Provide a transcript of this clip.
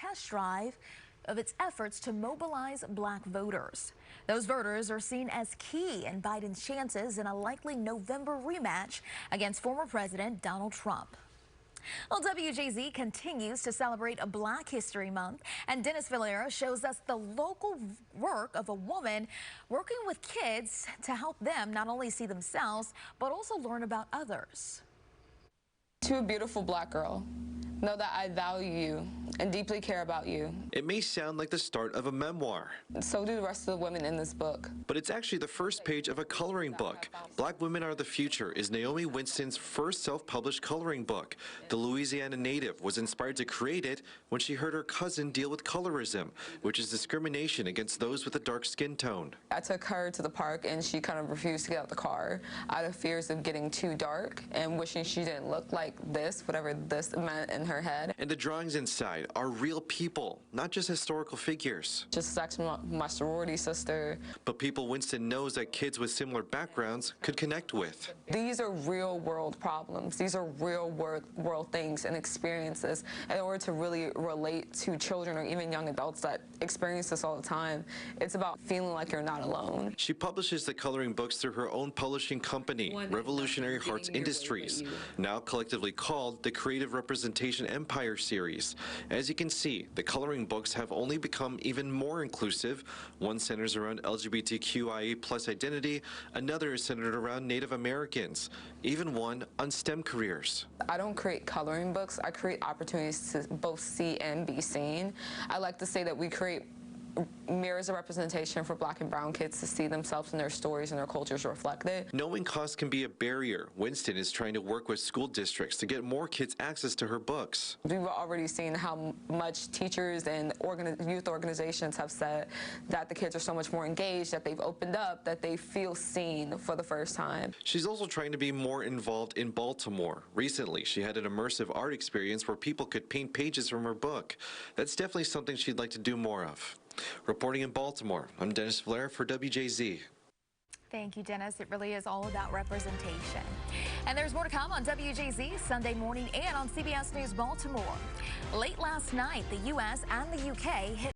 test drive of its efforts to mobilize black voters. Those voters are seen as key in Biden's chances in a likely November rematch against former President Donald Trump. Well, WJZ continues to celebrate a Black History Month, and Dennis Valera shows us the local work of a woman working with kids to help them not only see themselves, but also learn about others. To a beautiful black girl, know that I value you and deeply care about you. It may sound like the start of a memoir. So do the rest of the women in this book. But it's actually the first page of a coloring book. Black Women Are the Future is Naomi Winston's first self-published coloring book. The Louisiana native was inspired to create it when she heard her cousin deal with colorism, which is discrimination against those with a dark skin tone. I took her to the park and she kind of refused to get out the car out of fears of getting too dark and wishing she didn't look like this, whatever this meant in her head. And the drawings inside are real people, not just historical figures. Just sex with my sorority sister. But people Winston knows that kids with similar backgrounds could connect with. These are real world problems. These are real world things and experiences. In order to really relate to children or even young adults that experience this all the time, it's about feeling like you're not alone. She publishes the coloring books through her own publishing company, Revolutionary Hearts Industries, now collectively called the Creative Representation Empire series. As you can see, the coloring books have only become even more inclusive. One centers around LGBTQIA+ identity, another is centered around Native Americans, even one on STEM careers. I don't create coloring books, I create opportunities to both see and be seen. I like to say that we create mirrors of representation for black and brown kids to see themselves and their stories and their cultures reflected. Knowing cost can be a barrier. Winston is trying to work with school districts to get more kids access to her books. We've already seen how much teachers and youth organizations have said that the kids are so much more engaged, that they've opened up, that they feel seen for the first time. She's also trying to be more involved in Baltimore. Recently, she had an immersive art experience where people could paint pages from her book. That's definitely something she'd like to do more of. Reporting in Baltimore, I'm Dennis Valera for WJZ. Thank you, Dennis. It really is all about representation. And there's more to come on WJZ Sunday morning and on CBS News Baltimore. Late last night, the U.S. and the U.K. hit